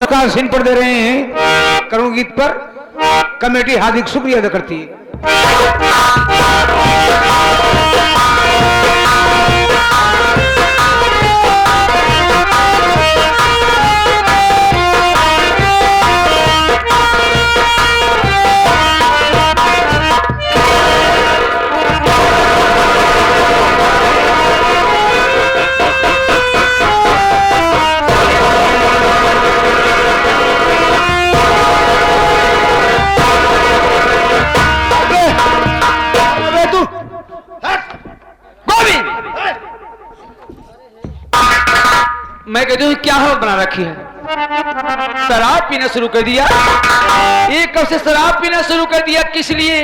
पुरस्कार सिन पर दे रहे हैं करुण गीत पर कमेटी हार्दिक शुक्रिया अदा करती है। मैं कहती हूँ क्या हालत बना रखी है, शराब पीना शुरू कर दिया। एक कब से शराब पीना शुरू कर दिया, किस लिए?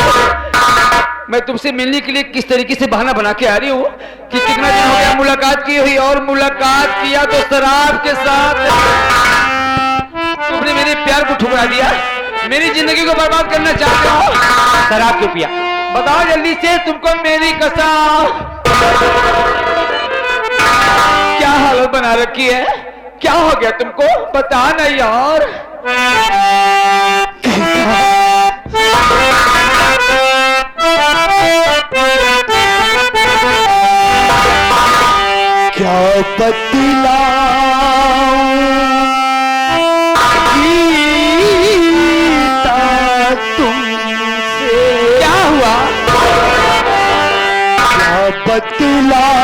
मैं तुमसे मिलने के लिए किस तरीके से बहाना बना के आ रही हूँ कि कितना दिन हो गया मुलाकात की हुई, और मुलाकात किया तो शराब के साथ। तुमने मेरे प्यार को ठुकरा दिया, मेरी जिंदगी को बर्बाद करना चाहते हो। शराब क्यों पिया, बताओ जल्दी से, तुमको मेरी कसम। क्या हालत बना रखी है, क्या हो गया तुमको, बता ना यार। क्या बतलाऊं तुमसे, क्या हुआ? क्या बतलाऊं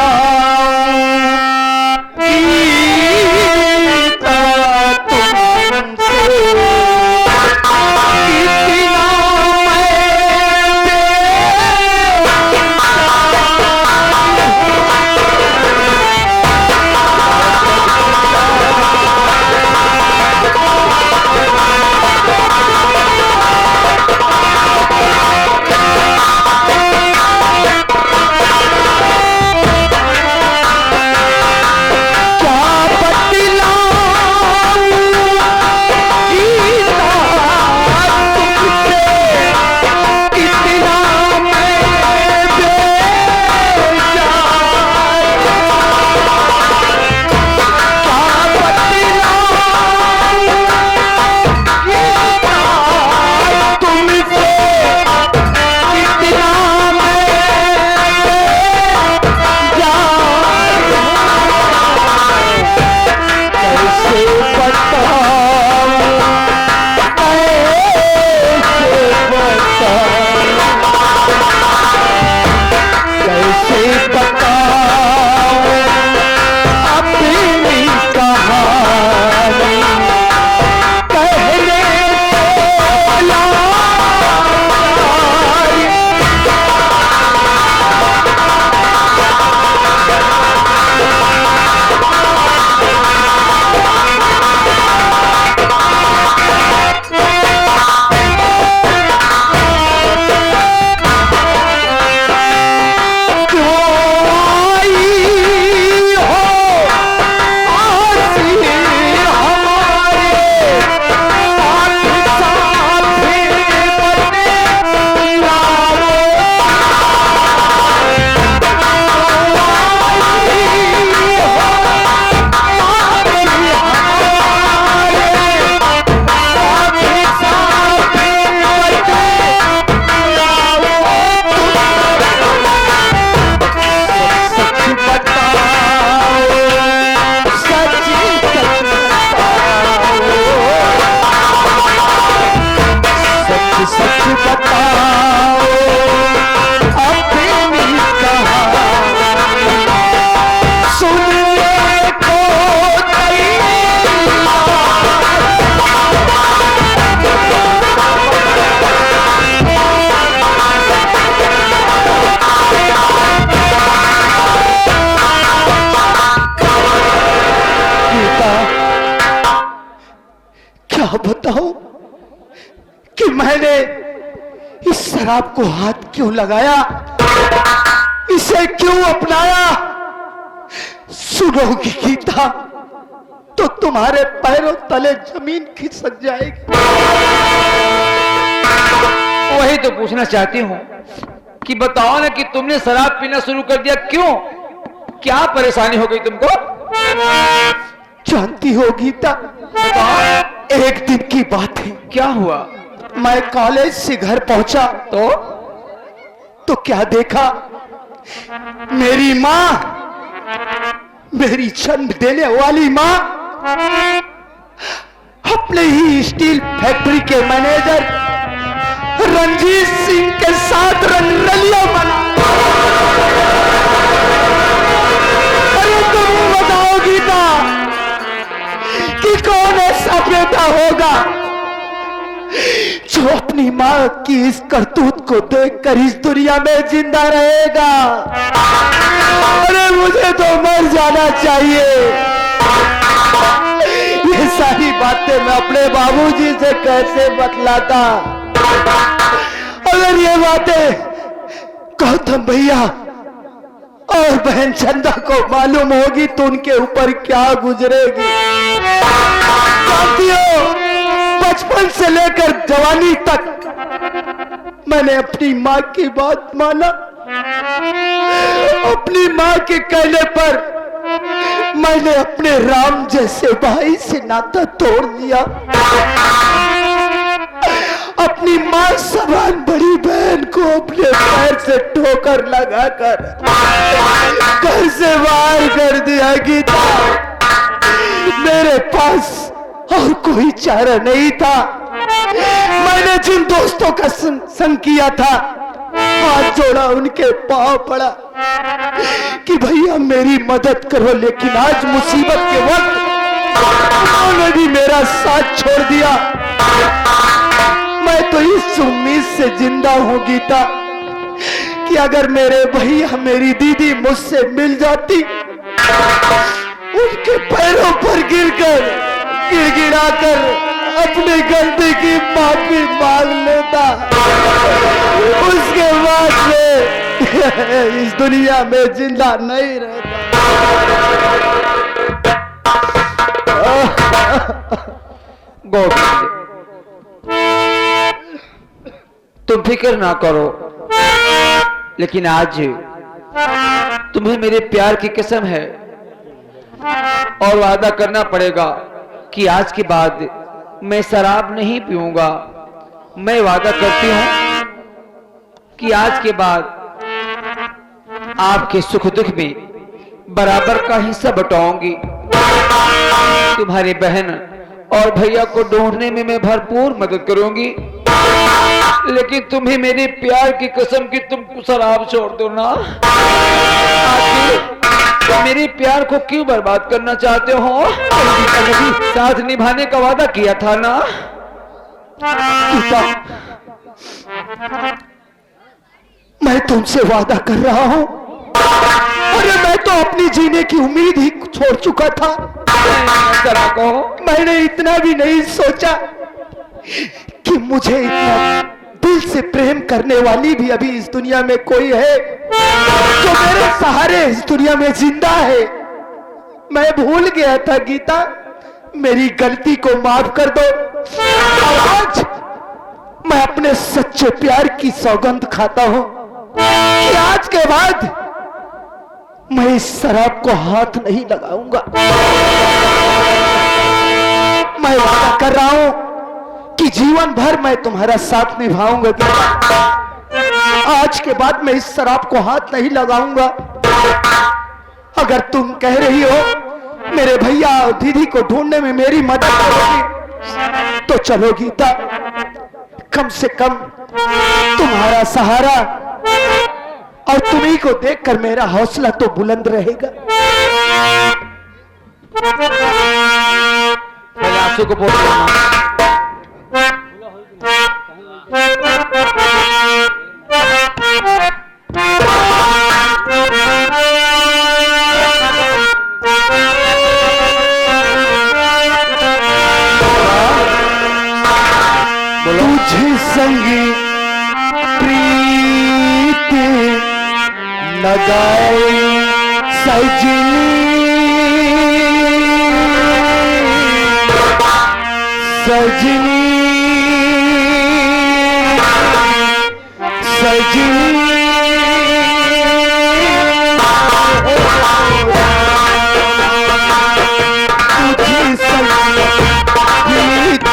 बताऊं कि मैंने इस शराब को हाथ क्यों लगाया, इसे क्यों अपनाया। सुनोगी गीता तो तुम्हारे पैरों तले जमीन खिसक जाएगी। वही तो पूछना चाहती हूँ कि बताओ ना कि तुमने शराब पीना शुरू कर दिया, क्यों, क्या परेशानी हो गई तुमको? जानती हो गीता, एक दिन की बात है, क्या हुआ? मैं कॉलेज से घर पहुंचा तो क्या देखा, मेरी माँ, मेरी जन्म देने वाली माँ अपने ही स्टील फैक्ट्री के मैनेजर रंजीत सिंह के साथ रंगरलिया बना। अरे तुम बताओ गीता कि कौन ऐसा बेटा होगा जो अपनी माँ की इस करतूत को देखकर इस दुनिया में जिंदा रहेगा। अरे मुझे तो मर जाना चाहिए। ये सारी बातें मैं अपने बाबूजी से कैसे बतलाता। अगर ये बातें गौतम भैया और बहन चंदा को मालूम होगी तो उनके ऊपर क्या गुजरेगी। साथियों, बचपन से लेकर जवानी तक मैंने अपनी माँ की बात माना। अपनी माँ के कहने पर मैंने अपने राम जैसे भाई से नाता तोड़ दिया। अपनी माँ समान बड़ी बहन को अपने पैर से ठोकर लगाकर घर से बाहर कर दिया। गीता, मेरे पास और कोई चारा नहीं था। मैंने जिन दोस्तों का संग किया था, हाथ जोड़ा, उनके पांव पड़ा कि भैया मेरी मदद करो, लेकिन आज मुसीबत के वक्त उन्होंने भी मेरा साथ छोड़ दिया। मैं तो इस उम्मीद से जिंदा हूं गीता कि अगर मेरे भैया मेरी दीदी मुझसे मिल जाती, उनके पैरों पर गिड़गिड़ाकर अपनी गलती की माफी मांग लेता, उसके बाद में इस दुनिया में जिंदा नहीं रहता। गोविंद, तुम फिक्र ना करो, लेकिन आज तुम्हें मेरे प्यार की कसम है और वादा करना पड़ेगा कि आज के बाद मैं शराब नहीं पीऊंगा। मैं वादा करती हूं कि आज के बाद आपके सुख दुख में बराबर का हिस्सा बटाऊंगी। तुम्हारी बहन और भैया को ढूंढने में मैं भरपूर मदद करूंगी, लेकिन तुम्हें मेरे प्यार की कसम कि तुम शराब छोड़ दो ना। आखिर मेरे प्यार को क्यों बर्बाद करना चाहते हो? साथ निभाने का वादा किया था ना। गीता, मैं तुमसे वादा कर रहा हूं। अरे मैं तो अपनी जीने की उम्मीद ही छोड़ चुका था। जरा कहो। मैंने इतना भी नहीं सोचा कि मुझे इतना दिल से प्रेम करने वाली भी अभी इस दुनिया में कोई है जो मेरे सहारे इस दुनिया में जिंदा है। मैं भूल गया था गीता, मेरी गलती को माफ कर दो। और आज मैं अपने सच्चे प्यार की सौगंध खाता हूं कि आज के बाद मैं इस शराब को हाथ नहीं लगाऊंगा। मैं वादा कर रहा हूं कि जीवन भर मैं तुम्हारा साथ निभाऊंगा। आज के बाद मैं इस शराब को हाथ नहीं लगाऊंगा। अगर तुम कह रही हो मेरे भैया और दीदी को ढूंढने में मेरी मदद करोगी तो चलो गीता, कम से कम तुम्हारा सहारा और तुम्ही को देखकर मेरा हौसला तो बुलंद रहेगा। आंसू को बोल तुझे संगी प्रीत लगाए सजनी, सजनी सजनी तुझे संगी प्रीत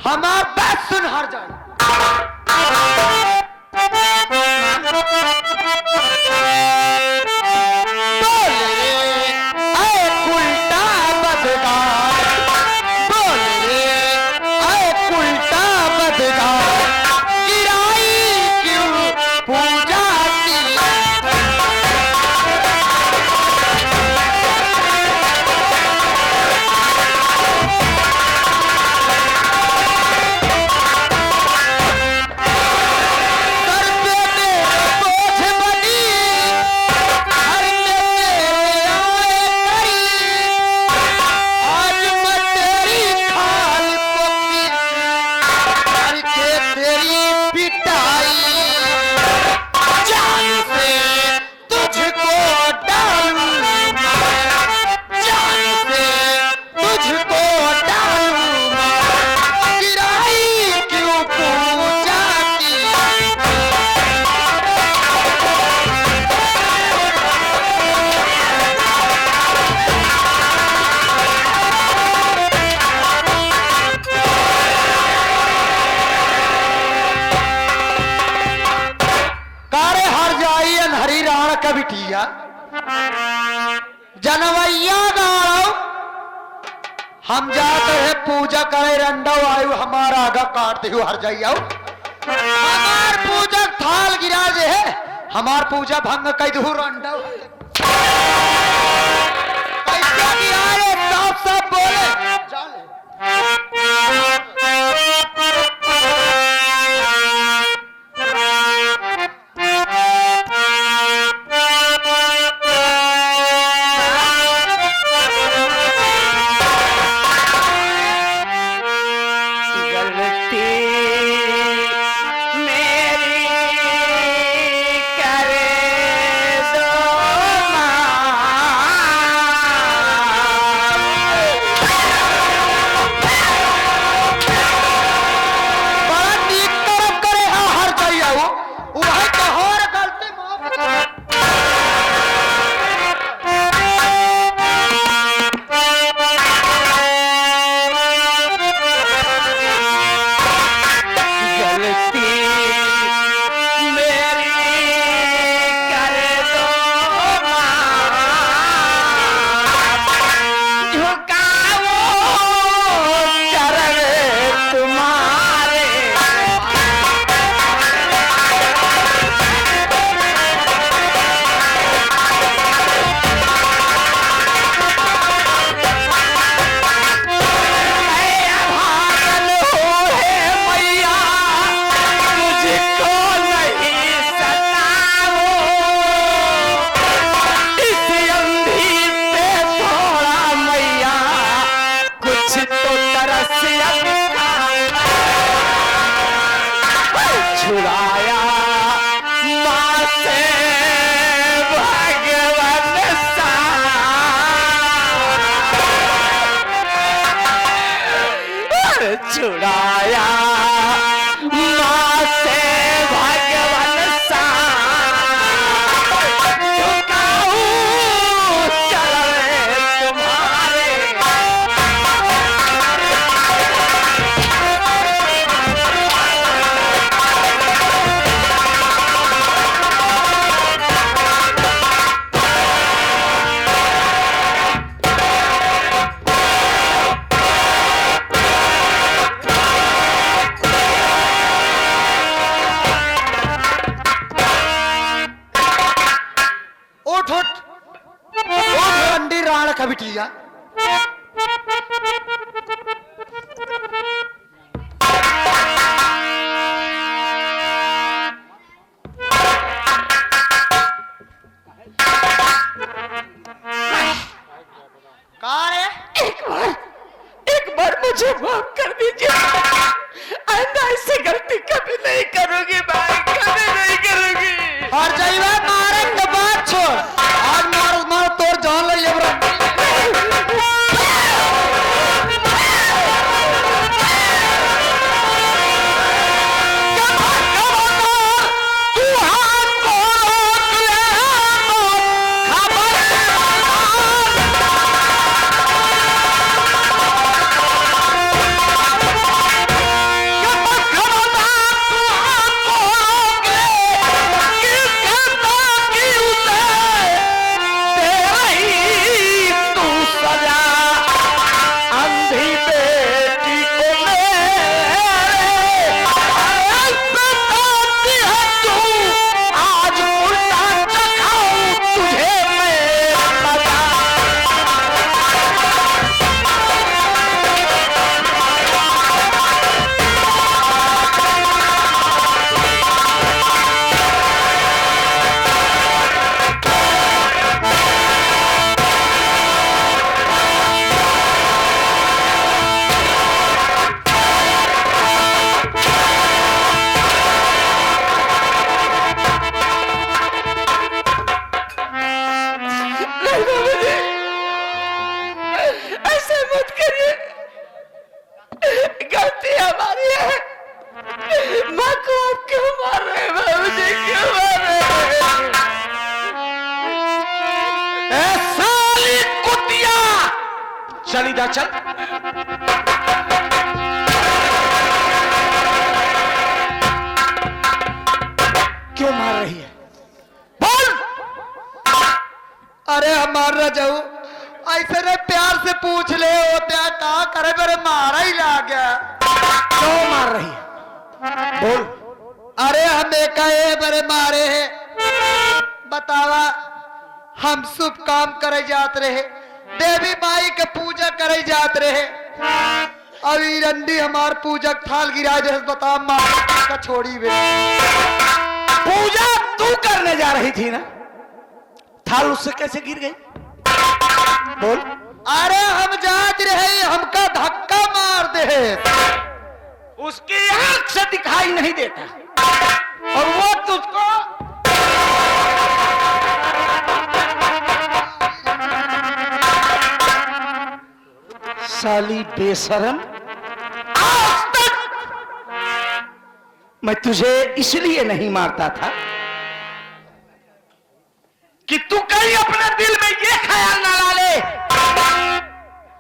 हमार बात सुन हर जाए। बिटिया जनवैया गाड़ो हम जाते हैं पूजा करे रंडो आयु हमारा आगा काटते हो हर जाइयो हमार पूजा थाल गिरा जे है हमार पूजा भंग कई दू रंडो कैसा गिरा रे साफ साफ बोले चले छुड़ाया माँ से भगवान सा झुकाऊं चरण तुम्हारे का बिटिया एक बार मुझे माफ कर दीजिए आइंदा ऐसी गलती कभी नहीं करूंगी भाई कभी नहीं करूंगी और जाइए मारे के बात छोड़ आज मार तोड़ जान ले चल इधर चल। क्यों मार रही है? बोल। अरे हमारा जाऊ ऐसे ने प्यार से पूछ ले होता क्या करे, मेरे मारा ही ला गया। क्यों मार रही है? बोल। अरे हमें कहे मेरे मारे है, बतावा हम शुभ काम करे जात रहे, देवी माई के पूजा करे जात रहे, अभी रंडी हमार पूजक थाल गिरा जैसे बता मार का छोड़ी वे। पूजा तू करने जा रही थी ना, थाल उससे कैसे गिर गई? बोल। अरे हम जात रहे, हमका धक्का मार दे, उसकी आंख से दिखाई नहीं देता और वो तुझको साली बेशरम। आज तक मैं तुझे इसलिए नहीं मारता था कि तू कहीं अपने दिल में ये ख्याल ना ला ले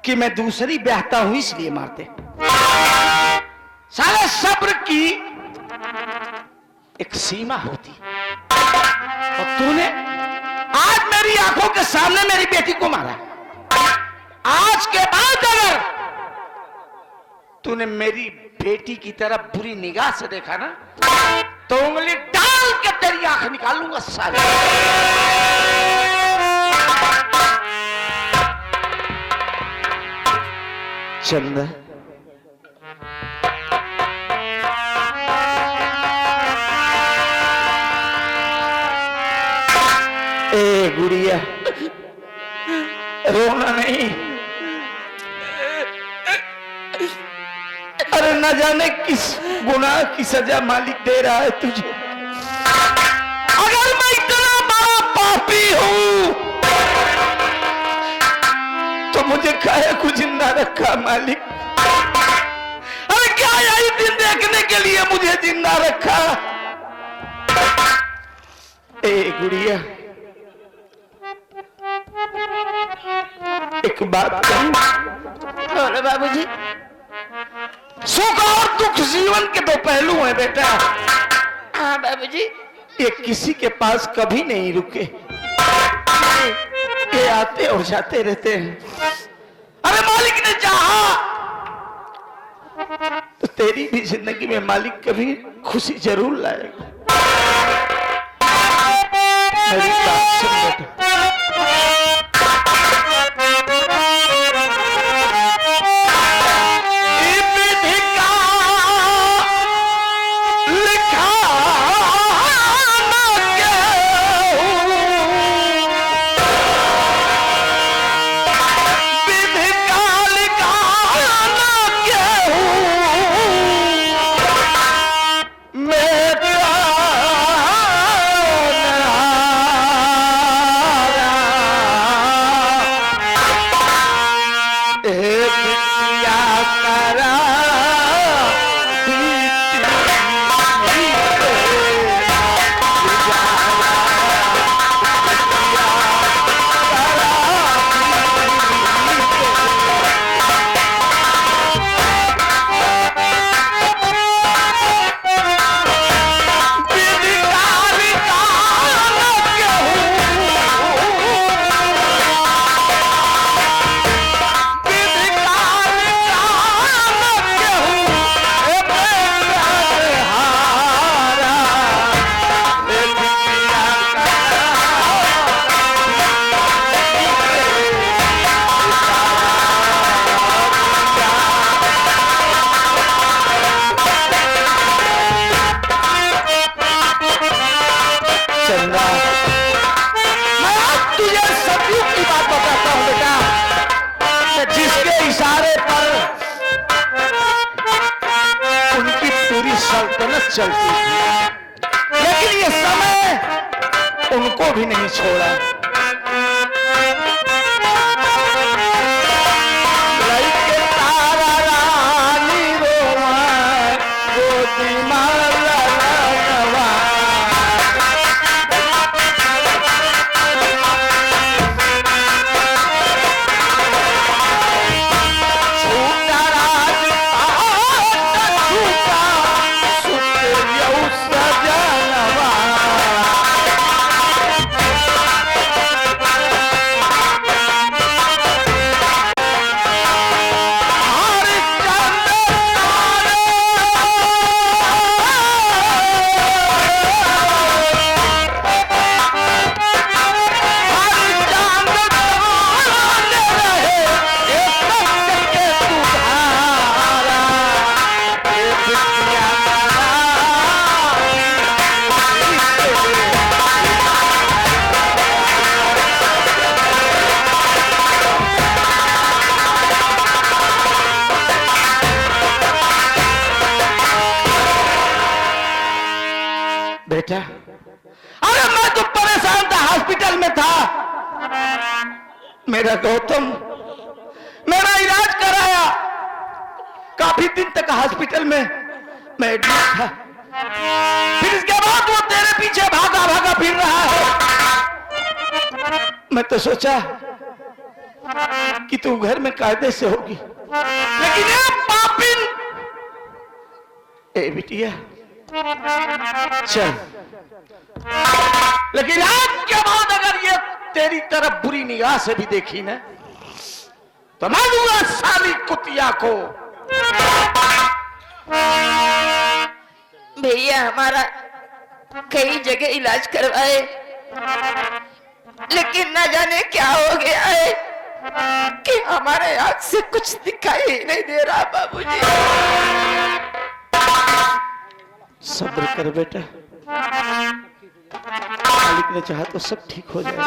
कि मैं दूसरी ब्याहता हूं इसलिए मारते। साले सब्र की एक सीमा होती और तूने आज मेरी आंखों के सामने मेरी बेटी को मारा। आज के बाद अगर तूने मेरी बेटी की तरफ बुरी निगाह से देखा ना तो उंगली डाल के तेरी आंख निकालूंगा साले। चंदा ए गुड़िया रोना नहीं। अरे न जाने किस गुनाह की सजा मालिक दे रहा है तुझे। अगर मैं इतना बड़ा पापी हूं तो मुझे काहे को जिंदा रखा मालिक? अरे क्या यही दिन देखने के लिए मुझे जिंदा रखा? ए गुड़िया एक बात कहूं। अरे बाबूजी, सुख और दुख जीवन के दो पहलू हैं बेटा। हाँ बाबूजी। ये किसी के पास कभी नहीं रुके, ये आते और जाते रहते हैं। अरे मालिक ने चाहा तो तेरी भी जिंदगी में मालिक कभी खुशी जरूर लाएगा। मेरी बात सुन बेटा। सल्तनत चलती थी, लेकिन ये समय उनको भी नहीं छोड़ा। लइके तारा रानी रोवा, गोदी माला लगवा। बेटा, अरे मैं तो परेशान था, हॉस्पिटल में था। मेरा गौतम मेरा इलाज कराया, काफी दिन तक हॉस्पिटल में मैं एडमिट था। फिर इसके बाद वो तेरे पीछे भागा भागा फिर रहा है। मैं तो सोचा कि तू घर में कायदे से होगी, लेकिन ये पापिन, ए बिटिया चल, लेकिन आज के बाद अगर ये तेरी तरफ बुरी निगाह से भी देखी ना तो मैं दूंगा साली कुतिया को। भैया हमारा कई जगह इलाज करवाए, लेकिन न जाने क्या हो गया है कि हमारे आंख से कुछ दिखाई ही नहीं दे रहा बाबूजी। सब्र कर बेटा, मालिक ने चाहा तो सब ठीक हो जाएगा।